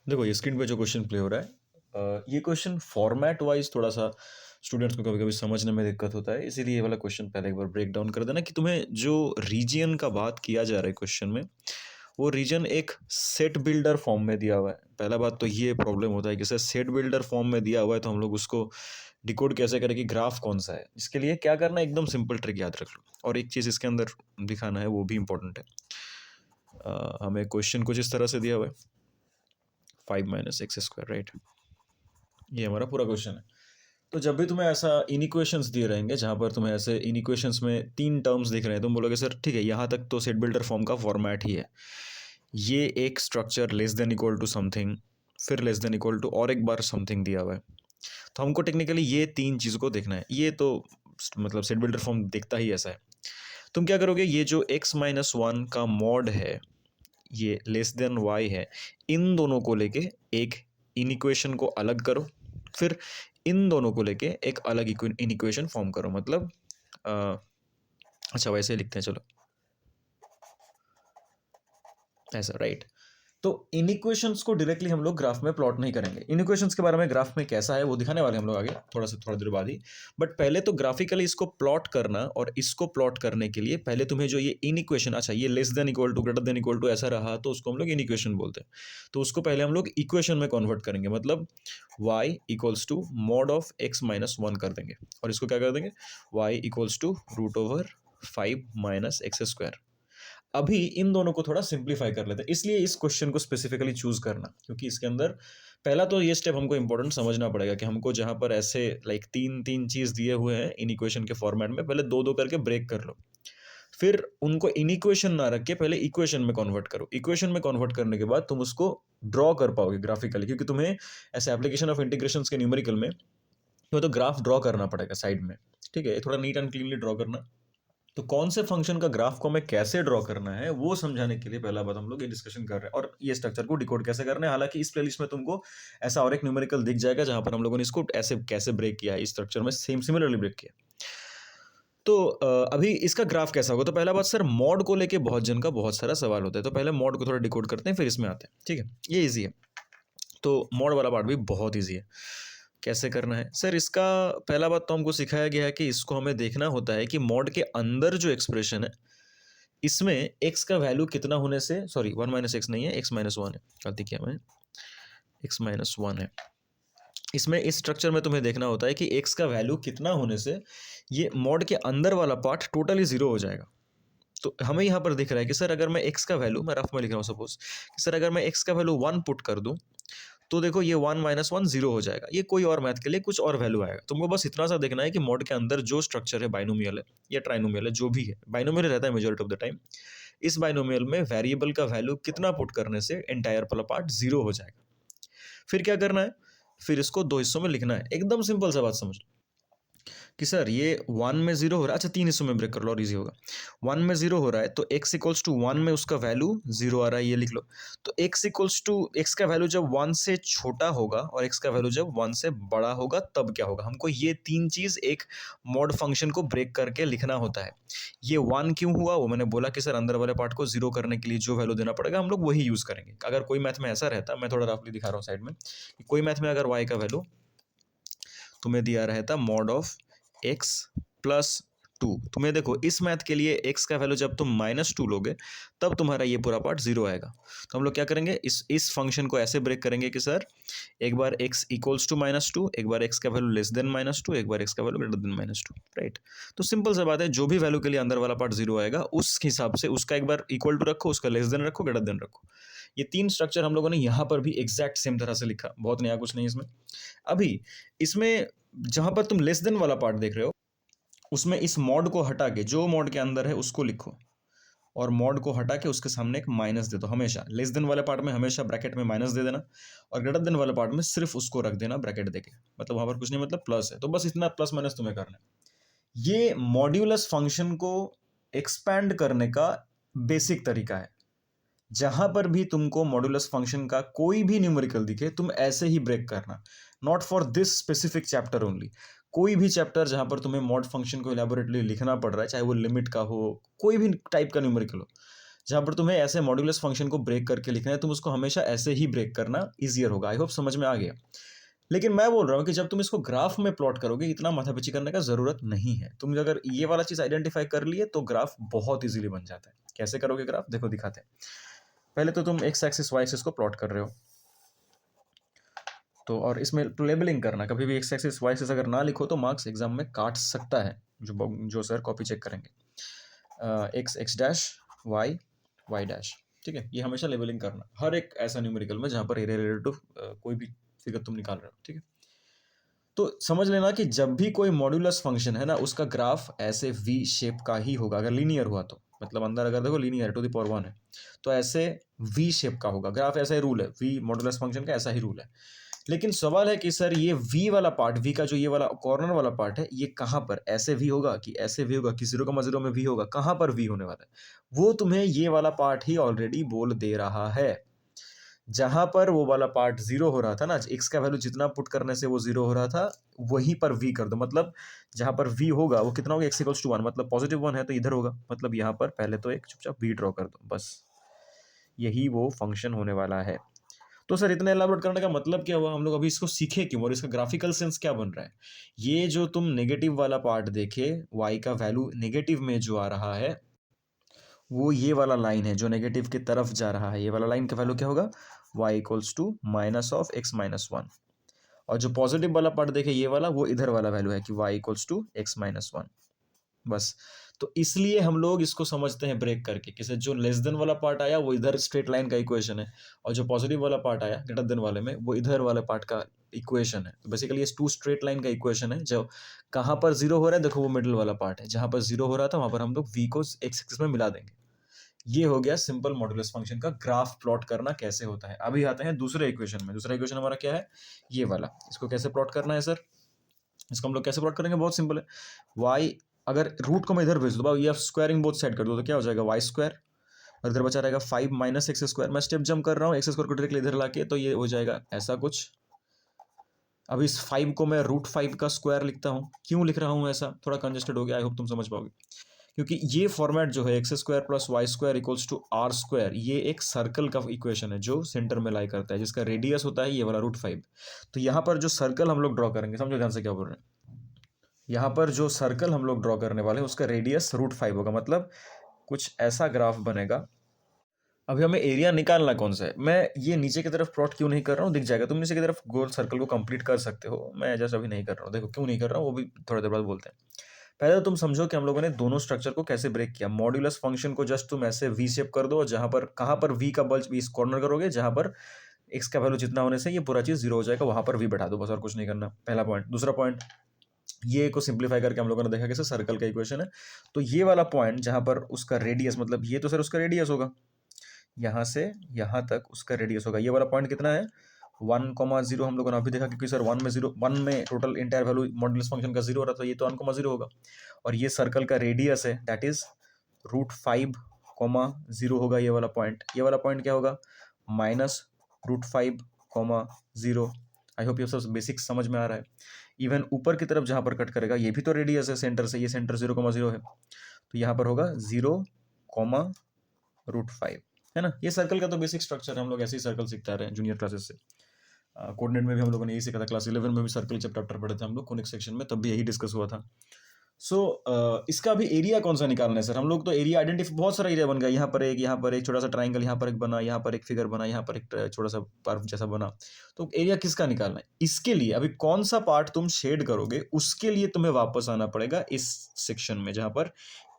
देखो ये स्क्रीन पे जो क्वेश्चन प्ले हो रहा है, ये क्वेश्चन फॉर्मेट वाइज थोड़ा सा स्टूडेंट्स को कभी कभी समझने में दिक्कत होता है, इसीलिए ये वाला क्वेश्चन पहले एक बार ब्रेक डाउन कर देना कि तुम्हें जो रीजन का बात किया जा रहा है क्वेश्चन में, वो रीजन एक सेट बिल्डर फॉर्म में दिया हुआ है। पहला बात तो ये प्रॉब्लम होता है कि सर सेट बिल्डर फॉर्म में दिया हुआ है तो हम लोग उसको डिकोड कैसे करें कि ग्राफ कौन सा है। इसके लिए क्या करना है, एकदम सिंपल ट्रिक याद रख लो, और एक चीज़ इसके अंदर दिखाना है वो भी इंपॉर्टेंट है। हमें क्वेश्चन कुछ इस तरह से दिया हुआ है, 5 - x², राइट। ये हमारा पूरा क्वेश्चन है। तो जब भी तुम्हें ऐसा इनइक्वेशंस दिए रहेंगे जहाँ पर तुम्हें ऐसे इनइक्वेशंस में 3 टर्म्स दिख रहे हैं, तुम बोलोगे सर ठीक है यहाँ तक तो सेट बिल्डर फॉर्म का फॉर्मेट ही है, ये एक structure less than equal to something, फिर लेस देन इक्वल टू और एक बार समथिंग दिया हुआ है, तो हमको टेक्निकली ये 3 चीज़ को देखना है। ये तो मतलब सेट बिल्डर फॉर्म दिखता ही ऐसा है। तुम क्या करोगे, ये जो x-1 का मॉड है, ये लेस देन y है, इन दोनों को लेके एक इनइक्वेशन को अलग करो, फिर इन दोनों को लेके एक अलग इनइक्वेशन फॉर्म करो। मतलब अ, अच्छा वैसे लिखते हैं, चलो ऐसा, राइट। तो इनइक्वेशंस को डायरेक्टली हम लोग ग्राफ में प्लॉट नहीं करेंगे। इनइक्वेशंस के बारे में ग्राफ में कैसा है वो दिखाने वाले हम लोग आगे थोड़ा देर बाद ही। बट पहले तो ग्राफिकली इसको प्लॉट करना, और इसको प्लॉट करने के लिए पहले तुम्हें जो ये इनइक्वेशन, अच्छा ये less than equal to greater than equal to ऐसा रहा तो उसको हम लोग इनइक्वेशन बोलते हैं। तो उसको पहले हम लोग इक्वेशन में कन्वर्ट करेंगे, मतलब y equals to mod of x-1 कर देंगे, और इसको क्या कर देंगे, y इक्वल्स टू √5 - x²। अभी इन दोनों को थोड़ा सिंप्लीफाई कर लेते हैं, इसलिए इस क्वेश्चन को स्पेसिफिकली चूज करना, क्योंकि इसके अंदर पहला तो ये स्टेप हमको इंपॉर्टेंट समझना पड़ेगा कि हमको जहां पर ऐसे लाइक तीन तीन चीज दिए हुए हैं इन इक्वेशन के फॉर्मेट में, पहले दो दो करके ब्रेक कर लो, फिर उनको इन इक्वेशन ना रख के पहले इक्वेशन में कन्वर्ट करो। इक्वेशन में कन्वर्ट करने के बाद तुम उसको ड्रॉ कर पाओगे ग्राफिकली, क्योंकि तुम्हें ऐसे एप्लीकेशन ऑफ इंटीग्रेशन के न्यूमेरिकल में तो ग्राफ ड्रॉ करना पड़ेगा साइड में, ठीक है, थोड़ा नीट एंड क्लीनली ड्रॉ करना। तो कौन से फंक्शन का ग्राफ को हमें कैसे ड्रॉ करना है वो समझाने के लिए पहला बात हम लोग ये डिस्कशन कर रहे हैं, और ये स्ट्रक्चर को डिकोड कैसे करना है। हालांकि इस प्लेलिस्ट में तुमको ऐसा और एक न्यूमेरिकल दिख जाएगा जहां पर हम लोगों ने इसको ऐसे कैसे ब्रेक किया है, इस स्ट्रक्चर में सेम सिमिलरली ब्रेक किया। तो अभी इसका ग्राफ कैसा होगा, तो पहला बात सर मॉड को लेके बहुत जन का बहुत सारा सवाल होता है, तो पहले मॉड को थोड़ा डिकोड करते हैं फिर इसमें आते हैं, ठीक है, ये ईजी है। तो मॉड वाला पार्ट भी बहुत ईजी है। कैसे करना है सर, इसका पहला बात तो हमको सिखाया गया है कि इसको हमें देखना होता है कि मॉड के अंदर जो एक्सप्रेशन है, इसमें x का वैल्यू कितना होने से, सॉरी 1 - x नहीं है, x-1 है, गलती किया मैं, x-1 है। इसमें इस स्ट्रक्चर में तुम्हें देखना होता है कि x का वैल्यू कितना होने से ये मॉड के अंदर वाला पार्ट टोटली जीरो हो जाएगा। तो हमें यहाँ पर दिख रहा है कि सर अगर मैं x का वैल्यू, मैं रफ में लिख रहा हूँ सपोज कि सर अगर मैं x का वैल्यू 1 पुट कर दूँ, तो देखो ये 1 - 1 0 हो जाएगा। ये कोई और मैथ के लिए कुछ और वैल्यू आएगा। तुमको बस इतना सा देखना है कि मॉड के अंदर जो स्ट्रक्चर है, बाइनोमियल है या ट्राइनोमियल है, जो भी है, बाइनोमियल रहता है मेजॉरिटी ऑफ द टाइम। इस बाइनोमियल में वेरिएबल का वैल्यू कितना पुट करने से एंटायर वाला पार्ट जीरो हो जाएगा। फिर क्या करना है, फिर इसको दो हिस्सों में लिखना है। एकदम सिंपल सा बात समझ लो कि सर ये 1 में 0 हो रहा है, अच्छा 3 हिस्सों में ब्रेक कर लो और ईजी होगा। 1 में 0 हो रहा है तो x इक्वल्स टू 1 में उसका वैल्यू 0 आ रहा है, ये लिख लो। तो x इक्वल्स टू, x का वैल्यू जब 1 से छोटा होगा और x का वैल्यू जब 1 से बड़ा होगा तब क्या होगा, हमको ये तीन चीज़ एक मॉड फंक्शन को ब्रेक करके लिखना होता है। ये 1 क्यों हुआ, वो मैंने बोला कि सर अंदर वाले पार्ट को 0 करने के लिए जो वैल्यू देना पड़ेगा हम लोग वही यूज़ करेंगे। अगर कोई मैथ में ऐसा रहता, मैं थोड़ा रफली दिखा रहा हूँ साइड में, कि कोई मैथ में अगर y का वैल्यू तुम्हें दिया रहता मॉड ऑफ x प्लस 2, तुम्हें देखो इस मैथ के लिए x का वैल्यू जब तुम -2 लोगे तब तुम्हारा ये पूरा पार्ट 0 आएगा। तो हम लोग क्या करेंगे, इस फंक्शन को ऐसे ब्रेक करेंगे कि सर एक बार x इक्वल्स टू -2, एक बार x का वैल्यू लेस देन -2, एक बार x का वैल्यू ग्रेटर देन -2, राइट। तो सिंपल सा बात है, जो भी वैल्यू के लिए अंदर वाला पार्ट 0 आएगा उस हिसाब से उसका एक बार इक्वल टू रखो, उसका लेस देन रखो, ग्रेटर देन रखो। ये तीन स्ट्रक्चर हम लोगों ने यहाँ पर भी एग्जैक्ट सेम तरह से लिखा, बहुत नया कुछ नहीं इसमें। अभी इसमें जहां पर तुम लेस देन वाला पार्ट देख रहे हो, उसमें इस मॉड को हटा के जो मॉड के अंदर है उसको लिखो, और मॉड को हटा के उसके सामने एक माइनस दे दो। हमेशा लेस देन वाले पार्ट में हमेशा ब्रैकेट में माइनस दे देना, और ग्रेटर देन वाले पार्ट में सिर्फ उसको रख देना ब्रैकेट देके, मतलब वहां पर कुछ नहीं, मतलब प्लस है, तो बस इतना प्लस माइनस तुम्हें करना है। ये मॉड्यूलस फंक्शन को एक्सपैंड करने का बेसिक तरीका है। जहां पर भी तुमको मॉड्यूलस फंक्शन का कोई भी न्यूमेरिकल दिखे, तुम ऐसे ही ब्रेक करना, not for this specific chapter only. कोई भी चैप्टर जहां पर तुम्हें मॉड फंक्शन को इलेबोरेटली लिखना पड़ रहा है, चाहे वो लिमिट का हो, कोई भी टाइप का न्यूमेरिकल हो, जहाँ पर तुम्हें ऐसे मॉड्यूलस फंक्शन को ब्रेक करके लिखना है, तुम उसको हमेशा ऐसे ही ब्रेक करना ईजियर होगा। आई होप समझ में आ गया। लेकिन मैं बोल रहा हूँ कि जब तुम इसको ग्राफ में प्लॉट करोगे, इतना माथापच्ची करने का ज़रूरत नहीं है। तुम अगर ये वाला चीज़ आइडेंटिफाई कर लिए तो ग्राफ बहुत ईजिली बन जाता है। कैसे करोगे ग्राफ, देखो दिखाते हैं। पहले तो तुम एक्स एक्सिस वाई एक्सिस को प्लॉट कर रहे हो, तो और इसमें लेबलिंग करना, कभी भी एक्स एक्सिस वाई एक्सिस अगर ना लिखो तो मार्क्स एग्जाम में काट सकता है, जो सर कॉपी चेक करेंगे। X x dash y y dash, ठीक है। ये हमेशा लेबलिंग करना हर एक ऐसा न्यूमेरिकल में जहाँ पर एरिया रिलेटेड टू कोई भी फिगर तुम निकाल रहे हो, ठीक है। तो समझ लेना कि जब भी कोई मॉड्यूलस फंक्शन है ना, उसका ग्राफ ऐसे वी शेप का ही होगा। अगर लीनियर हुआ तो मतलब अंदर अगर देखो लीनियर टू द पावर 1 है तो ऐसे वी शेप का होगा ग्राफ। ऐसा ही रूल है, वी मॉड्यूलस फंक्शन का ऐसा ही रूल है। लेकिन सवाल है कि सर ये वी वाला पार्ट, वी का जो ये वाला कॉर्नर वाला पार्ट है, ये कहाँ पर, ऐसे वी होगा कि ऐसे वी होगा कि 0,0 में वी होगा, कहाँ पर वी होने वाला है, वो तुम्हें ये वाला पार्ट ही ऑलरेडी बोल दे रहा है। जहां पर वो वाला पार्ट 0 हो रहा था ना, एक्स का वैल्यू जितना पुट करने से वो 0 हो रहा था, वहीं पर वी कर दो। मतलब जहां पर वी होगा वो कितना होगा, x=1, मतलब +1 है तो इधर होगा, मतलब यहाँ पर पहले तो एक चुपचाप वी ड्रॉ कर दो, बस यही वो फंक्शन होने वाला है। तो सर इतना एलाबोरेट करने का मतलब क्या हुआ, हम लोग अभी इसको सीखे क्यों और इसका ग्राफिकल सेंस क्या बन रहा है। ये जो तुम नेगेटिव वाला पार्ट देखे, y का वैल्यू नेगेटिव में जो आ रहा है, वो ये वाला लाइन है जो नेगेटिव की तरफ जा रहा है। ये वाला लाइन का वैल्यू क्या होगा, y=-(x-1). और जो पॉजिटिव वाला पार्ट देखे ये वाला, वो इधर वाला वैल्यू है कि y=(x-1). बस तो इसलिए हम लोग इसको समझते हैं ब्रेक करके, किसे जो लेस देन वाला पार्ट आया वो इधर स्ट्रेट लाइन का इक्वेशन है, और जो पॉजिटिव वाला पार्ट आया ग्रेटर देन वाले में वो इधर वाले पार्ट का इक्वेशन है। तो बेसिकली ये टू स्ट्रेट लाइन का इक्वेशन है। जो कहाँ पर 0 हो रहा है, देखो वो मिडिल वाला पार्ट है, जहाँ पर 0 हो रहा था वहाँ पर हम लोग v को x एक्सिस में मिला देंगे। ये हो गया सिंपल मॉड्यूलस फंक्शन का ग्राफ प्लॉट करना कैसे होता है। अभी आते हैं दूसरे इक्वेशन में। दूसरा इक्वेशन हमारा क्या है, ये वाला। इसको कैसे प्लॉट करना है सर, इसको हम लोग कैसे प्लॉट करेंगे, बहुत सिंपल है। y, अगर रूट को मैं इधर भेज दो, ये स्क्वायरिंग बोथ साइड कर दो तो क्या हो जाएगा, y², और इधर बचा रहेगा 5 - x²। मैं स्टेप जंप कर रहा हूँ, x² को डायरेक्टली इधर लाके, तो ये हो जाएगा ऐसा कुछ। अब इस 5 को मैं √5 का स्क्वायर लिखता हूँ। क्यों लिख रहा हूँ ऐसा, थोड़ा कंजेस्टेड हो गया, आई होप तुम समझ पाओगे। क्योंकि ये फॉर्मेट जो है x² + y² = r², ये एक सर्कल का इक्वेशन है जो सेंटर में लाई करता है, जिसका रेडियस होता है ये वाला √5। तो यहाँ पर जो सर्कल हम लोग ड्रॉ करेंगे, समझो ध्यान से क्या बोल रहे हैं। यहाँ पर जो सर्कल हम लोग ड्रॉ करने वाले हैं उसका रेडियस √5 होगा, मतलब कुछ ऐसा ग्राफ बनेगा। अभी हमें एरिया निकालना कौन सा है, मैं ये नीचे की तरफ प्लॉट क्यों नहीं कर रहा हूँ, दिख जाएगा। तुम नीचे की तरफ गोल सर्कल को कंप्लीट कर सकते हो, मैं जस्ट अभी नहीं कर रहा हूँ। देखो क्यों नहीं कर रहा हूँ, वो भी थोड़ी देर बाद बोलते हैं। पहले तो तुम समझो कि हम लोगों ने दोनों स्ट्रक्चर को कैसे ब्रेक किया। मॉड्यूलस फंक्शन को जस्ट तुम ऐसे वी शेप कर दो, और जहां पर कहां पर वी का बल्ज इस कॉर्नर करोगे, जहां पर एक्स का वैल्यू जितना होने से ये पूरा चीज 0 हो जाएगा, वहां पर वी बैठा दो, बस और कुछ नहीं करना। पहला पॉइंट। दूसरा पॉइंट, ये को सिंप्लीफाई करके हम लोगों ने देखा कैसे सर्कल का इक्वेशन है। तो ये वाला पॉइंट जहां पर उसका रेडियस, मतलब ये तो सर उसका रेडियस होगा, यहाँ से यहाँ तक उसका रेडियस होगा। ये वाला पॉइंट कितना है, 1,0। हम लोगों ने अभी देखा क्योंकि सर 1 में total entire value modulus function का 0 हो रहा था, ये तो 1,0 होगा। और ये सर्कल का रेडियस है, दैट इज √5,0 होगा ये वाला पॉइंट। ये वाला पॉइंट क्या होगा, -√5,0। आई होप ये सब बेसिक समझ में आ रहा है। इवन ऊपर की तरफ जहाँ पर कट करेगा ये भी तो रेडियस है सेंटर से, ये सेंटर 0,0 है, तो यहाँ पर होगा 0,√5, है ना। ये सर्कल का तो बेसिक स्ट्रक्चर है, हम लोग ऐसे ही सर्कल सीखते आ रहे हैं जूनियर क्लासेस से। कोऑर्डिनेट में भी हम लोगों ने यही सीखा था, क्लास 11 में भी सर्कल चैप्टर पढ़े थे हम लोग कोनिक सेक्शन में, तब भी यही डिस्कस हुआ था। सो इसका अभी एरिया कौन सा निकालना है सर, हम लोग तो एरिया आइडेंटिफाई, बहुत सारा एरिया बन गया, यहाँ पर एक छोटा सा ट्राइंगल, यहाँ पर एक बना, यहाँ पर एक फिगर बना, यहाँ पर एक छोटा सा पार्ट जैसा बना। तो एरिया किसका निकालना है, इसके लिए अभी कौन सा पार्ट तुम शेड करोगे, उसके लिए तुम्हें वापस आना पड़ेगा इस सेक्शन में जहाँ पर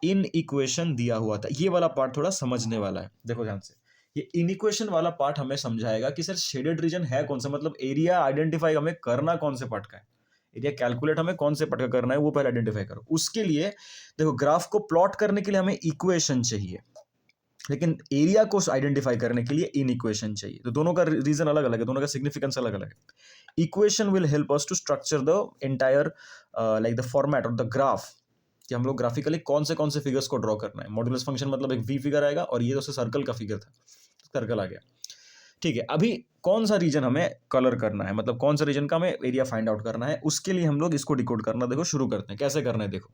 इन इक्वेशन दिया हुआ था। ये वाला पार्ट थोड़ा समझने वाला है, देखो ध्यान से। ये इन इक्वेशन वाला पार्ट हमें समझाएगा कि सर शेडेड रीजन है कौन सा, मतलब एरिया आइडेंटिफाई हमें करना कौन से पार्ट का है, एरिया कैलकुलेट हमें कौन से पार्ट का करना है वो पहले आइडेंटिफाई करो। उसके लिए देखो, ग्राफ को प्लॉट करने के लिए हमें इक्वेशन चाहिए, लेकिन एरिया को आइडेंटिफाई करने के लिए इन इक्वेशन चाहिए। तो दोनों का रीजन अलग अलग है, दोनों का सिग्निफिकेंस अलग अलग है। Equation will help us to structure the entire like the format और द ग्राफ, कि हम लोग ग्राफिकली कौन से फिगर्स को ड्रॉ करना है। मॉड्यूलस फंक्शन मतलब एक वी फिगर आएगा, और ये तो सर्कल का फिगर था, सर्कल आ गया, ठीक है। अभी कौन सा रीजन हमें कलर करना है, मतलब कौन सा रीजन का हमें एरिया फाइंड आउट करना है, उसके लिए हम लोग इसको डिकोड करना देखो शुरू करते हैं। कैसे करना है देखो,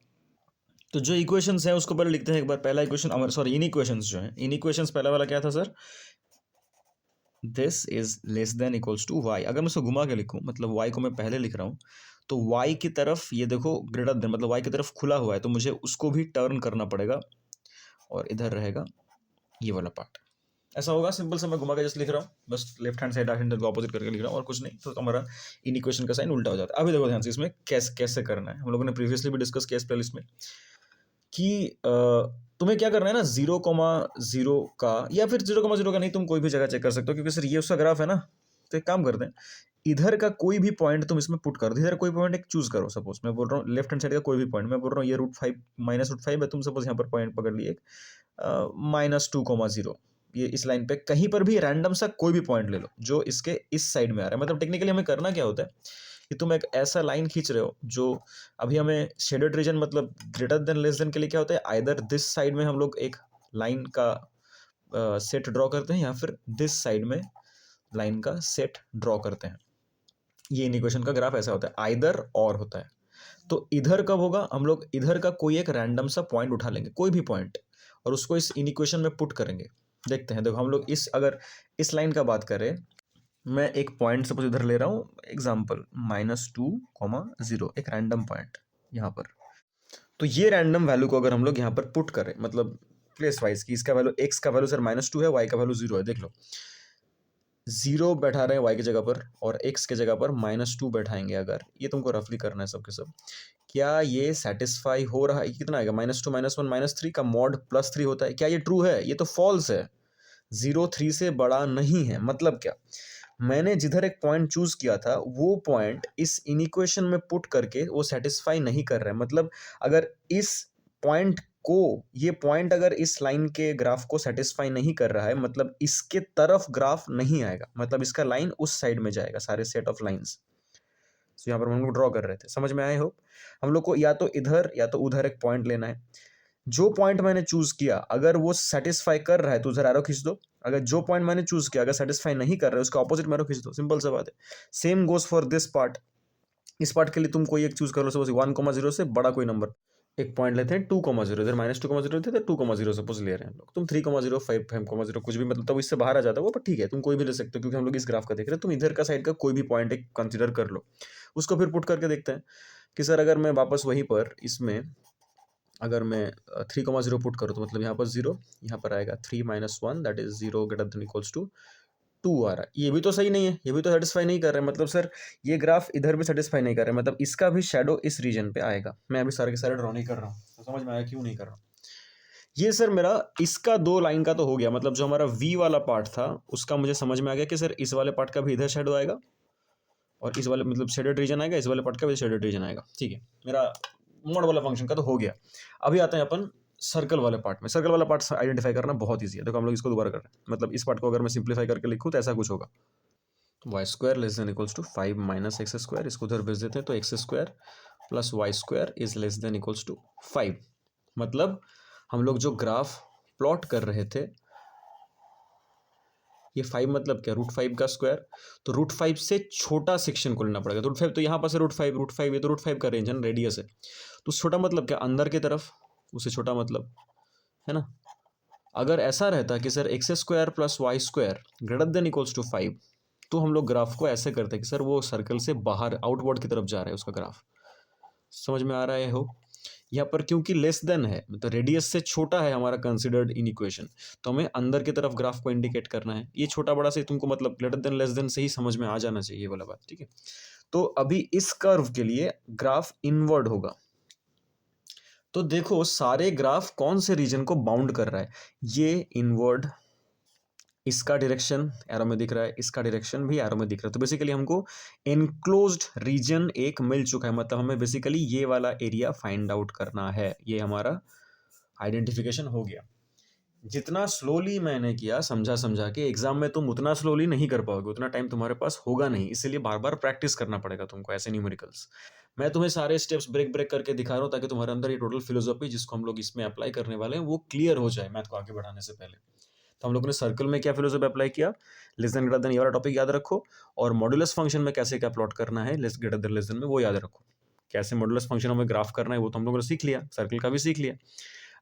तो जो इक्वेशंस हैं उसको पहले लिखते हैं एक बार। पहला इक्वेशन, सॉरी, इन इक्वेशंस जो हैं, इन इक्वेशंस पहला वाला क्या था sir, this is less than equals to y. अगर मैं उसको घुमा के लिखूं, मतलब वाई को मैं पहले लिख रहा हूं, तो वाई की तरफ ये देखो ग्रेटर देन, मतलब वाई की तरफ खुला हुआ है, तो मुझे उसको भी टर्न करना पड़ेगा और इधर रहेगा ये वाला पार्ट। ऐसा होगा, सिंपल से मैं घुमा के जस्ट लिख रहा हूँ, बस left hand side right hand को अपोजिट करके लिख रहा हूँ और कुछ नहीं, तो हमारा इन इक्वेशन का साइन उल्टा हो जाता है। अभी देखो ध्यान से, इसमें कैसे कैसे करना है, हम लोगों ने प्रीवियसली भी डिस्कस किया इस प्लेलिस्ट में कि तुम्हें क्या करना है ना, 0,0 का या फिर 0,0 का नहीं, तुम कोई भी जगह चेक कर सकते हो, क्योंकि सर ये उसका ग्राफ है ना। तो एक काम करते हैं, इधर का कोई भी पॉइंट तुम इसमें पुट कर दो, इधर कोई पॉइंट एक चूज करो। सपोज मैं बोल रहा हूँ लेफ्ट हैंड साइड का कोई भी पॉइंट, मैं बोल रहा हूँ ये √5 -√5 है, तुम सपोज यहाँ पर पॉइंट पकड़ लिए -2,0, ये इस लाइन पे कहीं पर भी रैंडम सा कोई भी पॉइंट ले लो जो इसके इस साइड में आ रहा है। मतलब टेक्निकली हमें करना क्या होता है कि तुम एक ऐसा लाइन खींच रहे हो जो अभी हमें शेडेड रीजन, मतलब ग्रेटर देन लेस देन के लिए क्या होता है, आइदर दिस साइड में हम लोग एक लाइन का सेट ड्रॉ करते हैं या फिर दिस साइड में लाइन का सेट ड्रॉ करते हैं। ये इन इक्वेशन का ग्राफ ऐसा होता है, आइदर और होता है। तो इधर कब होगा, हम लोग इधर का कोई एक रैंडम सा पॉइंट उठा लेंगे, कोई भी पॉइंट, और उसको इस इन इक्वेशन में पुट करेंगे। देखते हैं, देखो हम लोग इस, अगर इस लाइन का बात करें, मैं एक पॉइंट सपोज इधर ले रहा हूँ एग्जाम्पल -2,0, एक रैंडम पॉइंट यहाँ पर। तो ये रैंडम वैल्यू को अगर हम लोग यहाँ पर पुट करें, मतलब प्लेस वाइज की, इसका वैल्यू, एक्स का वैल्यू सर -2 है, वाई का वैल्यू 0 है, देख लो 0 बैठा रहे हैं वाई की जगह पर और एक्स के जगह पर -2 बैठाएंगे। अगर ये तुमको रफली करना है सब के सब, क्या ये सेटिस्फाई हो रहा है, कितना आएगा, -2 -1 -3 का मॉड +3 होता है, क्या ये ट्रू है, ये तो फॉल्स है, 0 3 से बड़ा नहीं है। मतलब क्या, मैंने जिधर एक पॉइंट चूज किया था वो पॉइंट इस इनइक्वेशन में पुट करके वो सेटिस्फाई नहीं कर रहा है। मतलब अगर इस पॉइंट को, ये पॉइंट अगर इस लाइन के ग्राफ को सेटिस्फाई नहीं कर रहा है, मतलब इसके तरफ ग्राफ नहीं आएगा, मतलब इसका लाइन उस साइड में जाएगा, सारे सेट ऑफ लाइंस। तो यहाँ पर हम लोग ड्रॉ कर रहे थे, समझ में आए हो। हम लोग को या तो इधर या तो उधर एक पॉइंट लेना है। जो पॉइंट मैंने चूज किया अगर वो सेटिस्फाई कर रहा है तो उधर एरो खींच दो, अगर जो पॉइंट मैंने चूज किया अगर सेटिस्फाई नहीं कर रहा है उसका ऑपोजिट में एरो खींच दो, सिंपल सा बात है। Same goes for this part. इस पार्ट के लिए तुम कोई एक चूज कर लो, सपोज 1,0 से बड़ा कोई नंबर एक पॉइंट लेते हैं 2,0, इधर -2,0 थे तो 2,0 सपोज ले रहे हैं हम लोग, तुम 3,0 5,0 कुछ भी, मतलब तब इससे बाहर आ जाता है वो, पर ठीक है तुम कोई भी ले सकते हो क्योंकि हम लोग इस ग्राफ का देख रहे हैं। तुम इधर का साइड का कोई भी पॉइंट एक कंसिडर कर लो, उसको फिर पुट करके देखते हैं कि सर अगर मैं वापस वहीं पर इसमें अगर मैं 3,0 पुट करूँ तो मतलब यहाँ पर 0, यहाँ पर आएगा 3 - 1 that is 0 greater than equals to 2 आ रहा है। ये भी तो सही नहीं है, ये भी तो सेटिस्फाई नहीं कर रहा है, मतलब सर ये ग्राफ इधर भी सेटिस्फाई नहीं कर रहा है, मतलब इसका भी शेडो इस रीजन पे आएगा। मैं अभी सारे के सारे ड्रॉ नहीं कर रहा हूँ, तो समझ में आया क्यों नहीं कर रहा हूँ। ये सर मेरा इसका 2 लाइन का तो हो गया, मतलब जो हमारा V वाला पार्ट था उसका मुझे समझ में आ गया कि सर इस वाले पार्ट का भी इधर शेडो आएगा और इस वाले मतलब शेडेड रीजन आएगा, इस वाले पार्ट का भी शेडेड रीजन आएगा। ठीक है, मेरा मोड वाला फंक्शन का तो हो गया। अभी आते हैं अपन सर्कल वाले पार्ट में। सर्कल वाला पार्ट आइडेंटिफाई करना बहुत ईजी है। देखो हम लोग इसको दोबारा कर रहे हैं, मतलब इस पार्ट को अगर मैं सिंप्लीफाई करके लिखूँ तो ऐसा कुछ होगा, y² less than equals to 5 - x², इसको उधर भेज देते हैं तो x² plus y² is less than equals to 5। मतलब हम लोग जो ग्राफ प्लॉट कर रहे थे, ये 5 मतलब क्या, √5 का स्क्वायर, तो √5 से छोटा सेक्शन को लेना पड़ेगा। तो √5 तो यहाँ पर से √5 ये तो √5 का रेंज है ना, रेडियस है, तो छोटा मतलब क्या, अंदर की तरफ, उससे छोटा मतलब, है ना। अगर ऐसा रहता कि sir x² plus y² greater than equals to 5, तो हम लोग ग्राफ को ऐसे करते कि सर वो सर्कल से बाहर आउटवर्ड की तरफ जा रहा है उसका ग्राफ। समझ में आ रहा है हो। यहाँ पर क्योंकि लेस देन है, मतलब रेडियस से छोटा है हमारा कंसिडर्ड इन इक्वेशन, तो हमें अंदर की तरफ ग्राफ को इंडिकेट करना है। ये छोटा बड़ा से तुमको मतलब ग्रेटर देन लेस देन से ही समझ में आ जाना चाहिए, ये वाला बात, ठीक है। तो अभी इस कर्व के लिए ग्राफ इनवर्ड होगा। तो देखो सारे ग्राफ कौन से रीजन को बाउंड कर रहा है, ये इनवर्ड, इसका डायरेक्शन एरो में दिख रहा है, इसका डायरेक्शन भी एरो में दिख रहा है। तो बेसिकली हमको एनक्लोज्ड रीजन एक मिल चुका है, मतलब हमें बेसिकली ये वाला एरिया फाइंड आउट करना है। ये हमारा आइडेंटिफिकेशन हो गया। जितना स्लोली मैंने किया समझा समझा के, एग्जाम में तुम उतना स्लोली नहीं कर पाओगे, उतना टाइम तुम्हारे पास होगा नहीं, इसलिए बार बार प्रैक्टिस करना पड़ेगा तुमको ऐसे न्यूमेरिकल्स। मैं तुम्हें सारे स्टेप्स ब्रेक ब्रेक करके दिखा रहा हूँ ताकि तुम्हारे अंदर ये टोटल फिलोसॉफी जिसको हम लोग इसमें अप्लाई करने वाले हैं वो क्लियर हो जाए मैथ को आगे बढ़ाने से पहले। तो हम लोगों ने सर्कल में क्या फिलोसॉफी अप्लाई किया, लेस देन ग्रेटर देन, ये वाला टॉपिक याद रखो, और मॉड्यूलस फंक्शन में कैसे क्या प्लॉट करना है less greater than less than में, वो याद रखो। कैसे मॉडुलस फंक्शन हमें ग्राफ करना है वो तो हम लोगों ने सीख लिया, सर्कल का भी सीख लिया।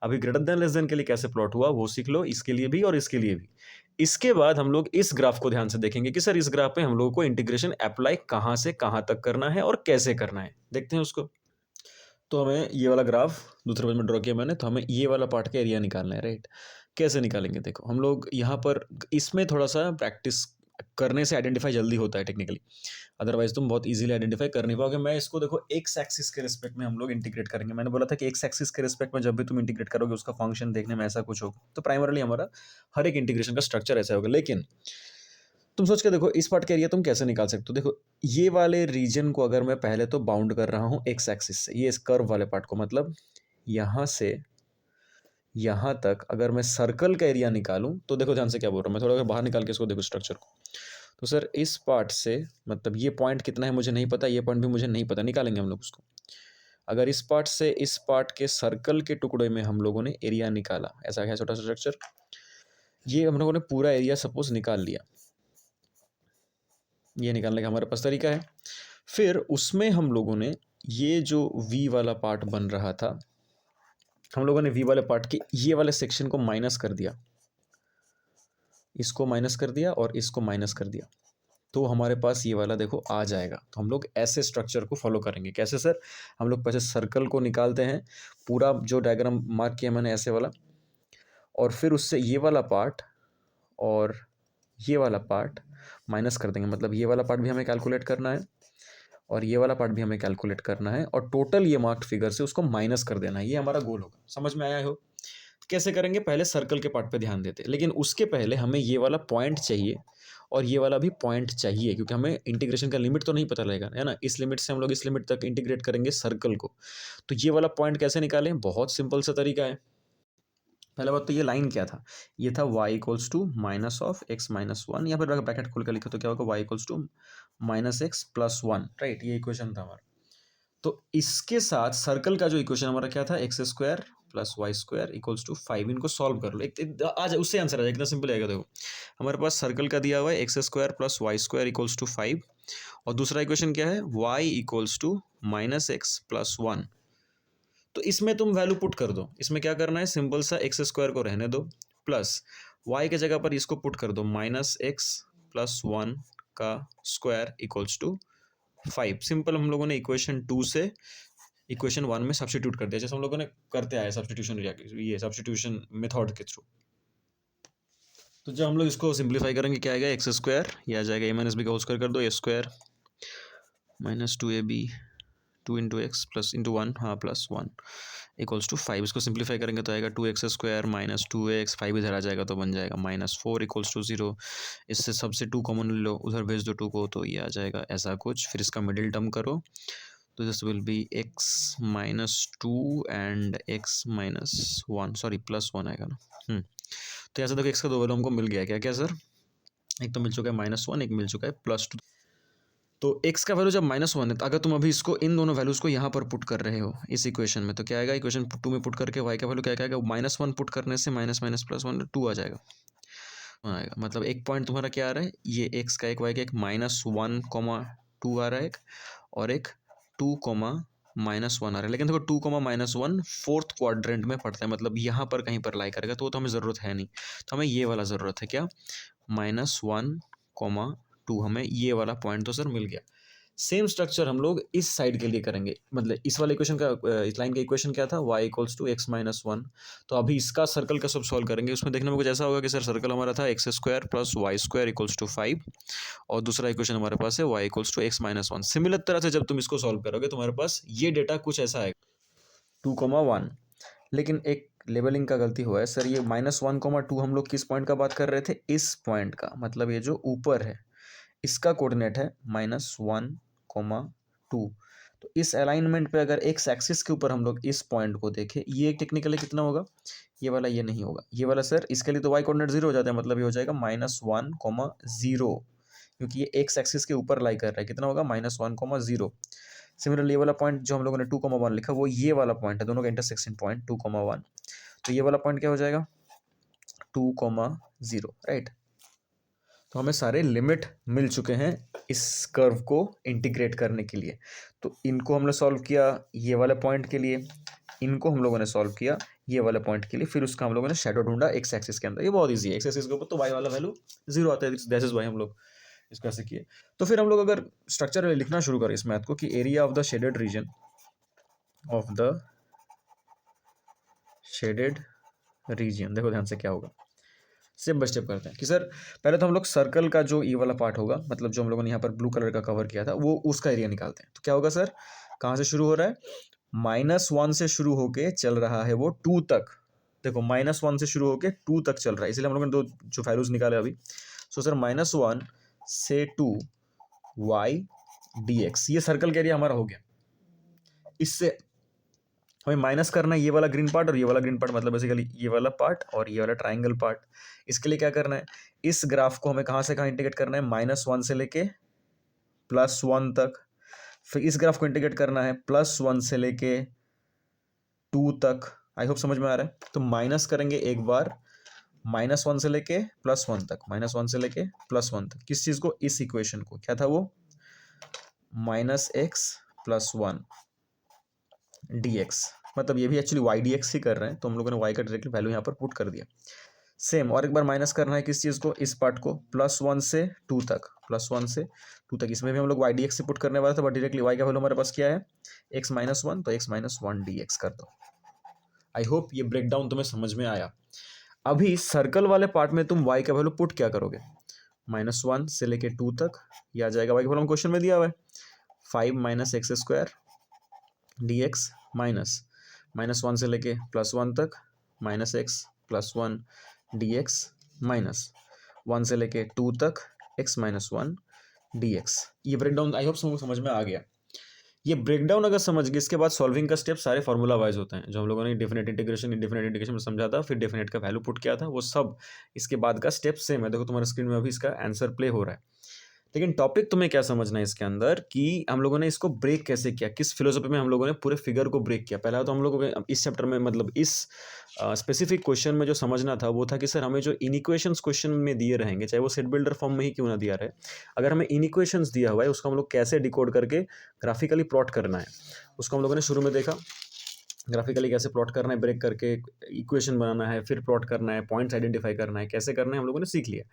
अभी ग्रेटर देन लेस देन के लिए कैसे प्लॉट हुआ वो सीख लो, इसके लिए भी और इसके लिए भी। इसके बाद हम लोग इस ग्राफ को ध्यान से देखेंगे कि सर इस ग्राफ में हम लोगों को इंटीग्रेशन अप्लाई कहाँ से कहाँ तक करना है और कैसे करना है, देखते हैं उसको। तो हमें ये वाला ग्राफ दूसरे पेज में ड्रॉ किया मैंने, तो हमें ये वाला पार्ट का एरिया निकालना है, राइट। कैसे निकालेंगे देखो, हम लोग यहाँ पर इसमें थोड़ा सा प्रैक्टिस करने से आइडेंटिफाई जल्दी होता है टेक्निकली, अदरवाइज तुम बहुत इजीली आइडेंटिफाई कर नहीं पाओगे। मैं इसको देखो एक्स एक्सिस के रिस्पेक्ट में हम लोग इंटीग्रेट करेंगे। मैंने बोला था कि एक्स एक्सिस के रिस्पेक्ट में जब भी तुम इंटीग्रेट करोगे उसका फंक्शन देखने में ऐसा कुछ होगा, तो प्राइमरली हमारा हर एक इंटीग्रेशन का स्ट्रक्चर ऐसा होगा। लेकिन तुम सोच के देखो इस पार्ट का एरिया तुम कैसे निकाल सकते हो। देखो ये वाले रीजन को अगर मैं पहले तो बाउंड कर रहा हूँ एक्स एक्सिस से, ये इस कर्व वाले पार्ट को, मतलब यहाँ से यहाँ तक अगर मैं सर्कल का एरिया निकालूं, तो देखो ध्यान से क्या बोल रहा हूँ मैं, थोड़ा अगर बाहर निकाल के इसको देखो स्ट्रक्चर को, तो सर इस पार्ट से मतलब ये पॉइंट कितना है मुझे नहीं पता, ये पॉइंट भी मुझे नहीं पता, निकालेंगे हम लोग उसको। अगर इस पार्ट से इस पार्ट के सर्कल के टुकड़े में हम लोगों ने एरिया निकाला, ऐसा है छोटा सा स्ट्रक्चर, ये हम लोगों ने पूरा एरिया सपोज निकाल लिया, ये निकालने का हमारे पास तरीका है। फिर उसमें हम लोगों ने ये जो वी वाला पार्ट बन रहा था, हम लोगों ने वी वाले पार्ट के ये वाले सेक्शन को माइनस कर दिया, इसको माइनस कर दिया और इसको माइनस कर दिया, तो हमारे पास ये वाला देखो आ जाएगा। तो हम लोग ऐसे स्ट्रक्चर को फॉलो करेंगे। कैसे सर, हम लोग पहले सर्कल को निकालते हैं, पूरा जो डायग्राम मार्क किया मैंने ऐसे वाला, और फिर उससे ये वाला पार्ट और ये वाला पार्ट माइनस कर देंगे, मतलब ये वाला पार्ट भी हमें कैलकुलेट करना है और ये वाला पार्ट भी हमें कैलकुलेट करना है, और टोटल ये मार्क्ड फिगर से उसको माइनस कर देना है। ये हमारा गोल होगा। समझ में आया हो? कैसे करेंगे, पहले सर्कल के पार्ट पे ध्यान देते हैं, लेकिन उसके पहले हमें ये वाला पॉइंट चाहिए और ये वाला भी पॉइंट चाहिए, क्योंकि हमें इंटीग्रेशन का लिमिट तो नहीं पता लगेगा, है ना। इस लिमिट से हम लोग इस लिमिट तक इंटीग्रेट करेंगे सर्कल को। तो ये वाला पॉइंट कैसे निकालें, बहुत सिंपल सा तरीका है। पहला बात तो ये लाइन क्या था, ये था y equals to minus of x minus one, या फिर ब्रैकेट खोल कर लिखो तो क्या होगा, y equals to minus x plus one, right. ये इक्वेशन था हमारा। तो इसके साथ सर्कल का जो इक्वेशन हमारा क्या था, x square plus y square equals to 5, इनको सॉल्व कर लो, आज उससे आंसर आ जाएगा, इतना सिंपल आएगा। देखो हमारे पास सर्कल का दिया हुआ है x square plus y square equals to 5, और दूसरा इक्वेशन क्या है, y equals to minus x plus one. तो इसमें तुम वैल्यू पुट कर दो। इसमें क्या करना है, सिंपल सा एक्स स्क्वायर को रहने दो, प्लस वाई के जगह पर इसको पुट कर दो, माइनस एक्स प्लस वन का स्क्वायर इक्वल्स टू 5। सिंपल हम लोगों ने इक्वेशन 2 से इक्वेशन 1 में सब्स्टिट्यूट कर दिया, जैसे हम लोगों ने करते आए सब्स्टिट्यूशन, ये सब्स्टिट्यूशन मेथड के थ्रू। तो जब हम लोग इसको सिंप्लीफाई करेंगे क्या आएगा, एक्स स्क्वायर, ये आ जाएगा ए माइनस बी का होल स्क्वायर कर दो, A square minus 2ab 2 into X plus into one, हाँ प्लस वन इक्वल्स टू 5। इसको सिंप्लीफाई करेंगे तो आएगा 2x स्क्वायर माइनस 2x, 5 इधर आ जाएगा तो बन जाएगा माइनस 4 इक्वल्स टू 0। इससे सबसे 2 कॉमन ले लो, उधर भेज दो 2 को, तो ये आ जाएगा ऐसा कुछ। फिर इसका मिडिल टर्म करो, तो this will be x minus 2 and x minus 1, sorry plus 1 आएगा ना। तो ऐसा देखो x का दो वैल्यू हमको मिल गया, क्या क्या सर, एक तो मिल चुका है -1, एक मिल चुका है +2। तो x का वैल्यू जब -1 है, तो अगर तुम अभी इसको इन दोनों वैल्यूज़ को यहाँ पर पुट कर रहे हो इस इक्वेशन में, तो क्या आएगा, इक्वेशन 2 में पुट करके y का वैल्यू क्या आएगा, -1 पुट करने से माइनस माइनस प्लस 1 2 आ जाएगा, आएगा। मतलब एक पॉइंट तुम्हारा क्या आ रहा है, ये x का एक y का एक -1,2 आ रहा है एक, और एक 2,-1 आ रहा है। लेकिन देखो 2,-1 फोर्थ क्वाड्रेंट में पड़ता है, मतलब यहाँ पर कहीं पर लाई करेगा, तो वो तो हमें ज़रूरत है नहीं। तो हमें ये वाला ज़रूरत है, क्या, -1,2, हमें ये वाला पॉइंट तो सर मिल गया। सेम स्ट्रक्चर हम लोग इस साइड के लिए करेंगे, मतलब इस वाले इक्वेशन का, इस लाइन का इक्वेशन क्या था, y equals to x minus one. तो अभी इसका सर्कल का सब सॉल्व करेंगे। उसमें देखने में कुछ ऐसा होगा कि सर सर्कल हमारा था x square plus y square equals to 5, और दूसरा इक्वेशन हमारे पास है y equals to x minus one. Similar तरह से जब तुम इसको सॉल्व करोगे तुम्हारे पास ये डेटा कुछ ऐसा आएगा 2,1। लेकिन एक लेबलिंग का गलती हुआ है सर, ये -1,2 हम लोग किस पॉइंट का बात कर रहे थे, इस पॉइंट का, मतलब ये जो ऊपर है इसका कोऑर्डिनेट है -1,2। तो इस अलाइनमेंट पे अगर एक्स एक्सिस के ऊपर हम लोग इस पॉइंट को देखें, ये टेक्निकली कितना होगा, ये वाला, ये नहीं होगा, ये वाला सर, इसके लिए तो y कोऑर्डिनेट 0 हो जाता है, मतलब ये हो जाएगा -1,0, क्योंकि ये एक्स एक्सिस के ऊपर लाई कर रहा है, कितना होगा, -1,0। सिमिलरली ये वाला पॉइंट जो हम लोगों ने 2,1 लिखा, वो ये वाला पॉइंट है, दोनों का इंटरसेक्शन पॉइंट 2,1। तो ये वाला पॉइंट क्या हो जाएगा, 2,0, राइट। तो हमें सारे लिमिट मिल चुके हैं इस कर्व को इंटीग्रेट करने के लिए। तो इनको हमने सॉल्व किया ये वाले पॉइंट के लिए, इनको हम लोगों ने सॉल्व किया ये वाले पॉइंट के लिए, फिर उसका हम लोगों ने शेडो ढूंढा एक्स एक्सिस के अंदर। ये बहुत ईजी है, एक्स एक्सिस के ऊपर तो वाई वाला वैल्यू 0 आता है, दैट इज वाई हम लोग इसको ऐसे किए। तो फिर हम लोग अगर स्ट्रक्चर लिखना शुरू करें इस मैथ को कि area of the shaded region of the shaded region, देखो ध्यान से क्या होगा, स्टेप बाय स्टेप करते हैं कि सर पहले तो हम लोग सर्कल का जो ये वाला पार्ट होगा, मतलब जो हम लोगों ने यहाँ पर ब्लू कलर का कवर किया था, वो उसका एरिया निकालते हैं। तो क्या होगा सर, कहाँ से शुरू हो रहा है, -1 से शुरू होके चल रहा है वो 2 तक। देखो -1 से शुरू होके 2 तक चल रहा है, इसलिए हम लोगों ने दो जो वैल्यूज निकाले अभी। सो सर -1 से 2 y dx, ये सर्कल का एरिया हमारा हो गया। इससे हमें माइनस करना है ये वाला ग्रीन पार्ट और ये वाला ग्रीन पार्ट, मतलब बेसिकली ये वाला पार्ट और ये वाला ट्राइंगल पार्ट। इसके लिए क्या करना है, इस ग्राफ को हमें कहाँ से कहाँ इंटीग्रेट करना है, -1 से लेके +1 तक। फिर इस ग्राफ को इंटीग्रेट करना है +1 से लेके 2 तक। आई होप समझ में आ रहा है। तो माइनस करेंगे एक बार -1 से लेके +1 तक, -1 से लेके +1 तक, किस चीज़ को, इस इक्वेशन को, क्या था वो, -x + 1 dx, मतलब ये भी एक्चुअली y dx ही कर रहे हैं, तो हम लोगों ने y का डायरेक्टली वैल्यू यहाँ पर पुट कर दिया। सेम और एक बार माइनस करना है किस चीज़ को, इस पार्ट को, +1 से 2 तक, +1 से 2 तक, इसमें भी हम लोग y dx से पुट करने वाले थे, बट डायरेक्टली y का वैल्यू हमारे पास क्या है, x - 1, तो x - 1 dx कर दो। आई होप ये ब्रेक डाउन तुम्हें समझ में आया। अभी सर्कल वाले पार्ट में तुम y का वैल्यू पुट क्या करोगे, -1 से लेके 2 तक, ये आ जाएगा y का वैल्यू क्वेश्चन में दिया हुआ है 5 - x² dx माइनस -1 से लेके +1 तक -x + 1 dx माइनस 1 से लेके 2 तक x - 1 dx। ये ब्रेकडाउन आई होप समझ में आ गया। ये ब्रेकडाउन अगर समझ गए, इसके बाद सॉल्विंग का स्टेप सारे फार्मूला वाइज होते हैं, जो हम लोगों ने डेफिनेट इंटीग्रेशन इंडेफिनेट इंटीग्रेशन में समझा था, फिर डेफिनेट का वैल्यू पुट किया था, वो सब इसके बाद का स्टेप सेम है। देखो तुम्हारे स्क्रीन में अभी इसका आंसर प्ले हो रहा है। लेकिन टॉपिक तुम्हें क्या समझना है इसके अंदर कि हम लोगों ने इसको ब्रेक कैसे किया, किस फिलोसफी में हम लोगों ने पूरे फिगर को ब्रेक किया। पहला तो हम लोगों को इस चैप्टर में, मतलब इस स्पेसिफिक क्वेश्चन में जो समझना था वो था कि सर हमें जो इनइक्वेशंस क्वेश्चन में दिए रहेंगे, चाहे वो सेट बिल्डर फॉर्म में ही क्यों ना दिया रहे, अगर हमें इनइक्वेशंस दिया हुआ है उसको हम लोग कैसे डिकोड करके ग्राफिकली प्लॉट करना है, उसको हम लोगों ने शुरू में देखा। ग्राफिकली कैसे प्लॉट करना है, ब्रेक करके इक्वेशन बनाना है, फिर प्लॉट करना है, पॉइंट्स आइडेंटिफाई करना है, कैसे करना है हम लोगों ने सीख लिया।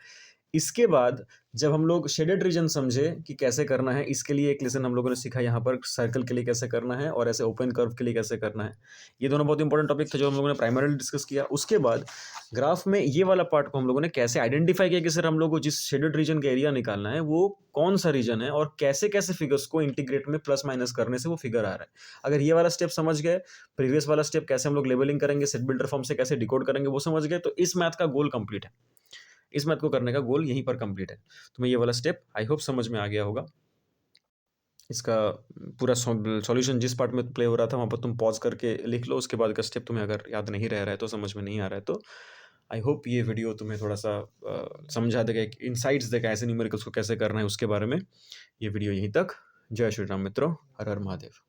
इसके बाद जब हम लोग शेडेड रीजन समझे कि कैसे करना है, इसके लिए एक लेसन हम लोगों ने सीखा यहाँ पर, सर्कल के लिए कैसे करना है और ऐसे ओपन कर्व के लिए कैसे करना है। ये दोनों बहुत इंपॉर्टेंट टॉपिक थे जो हम लोगों ने प्राइमरीली डिस्कस किया। उसके बाद ग्राफ में ये वाला पार्ट को हम लोगों ने कैसे आइडेंटिफाई किया कि सर हम लोग को जिस शेडेड रीजन का एरिया निकालना है वो कौन सा रीजन है और कैसे कैसे फिगर्स को इंटीग्रेट में प्लस माइनस करने से वो फिगर आ रहा है। अगर ये वाला स्टेप समझ गए, प्रीवियस वाला स्टेप कैसे हम लोग लेबलिंग करेंगे, सेट बिल्डर फॉर्म से कैसे डिकोड करेंगे वो समझ गए, तो इस मैथ का गोल कंप्लीट है। इस मैथ को करने का गोल यहीं पर कंप्लीट है। तुम्हें ये वाला स्टेप आई होप समझ में आ गया होगा। इसका पूरा सॉल्यूशन जिस पार्ट में प्ले हो रहा था वहाँ पर तुम पॉज करके लिख लो, उसके बाद का स्टेप तुम्हें अगर याद नहीं रह रहा है तो, समझ में नहीं आ रहा है तो आई होप ये वीडियो तुम्हें थोड़ा सा समझा देगा, एक इनसाइट्स देगा ऐसे न्यूमेरिकल्स को कैसे करना है उसके बारे में। ये वीडियो यहीं तक। जय श्री राम मित्रों, हर हर महादेव।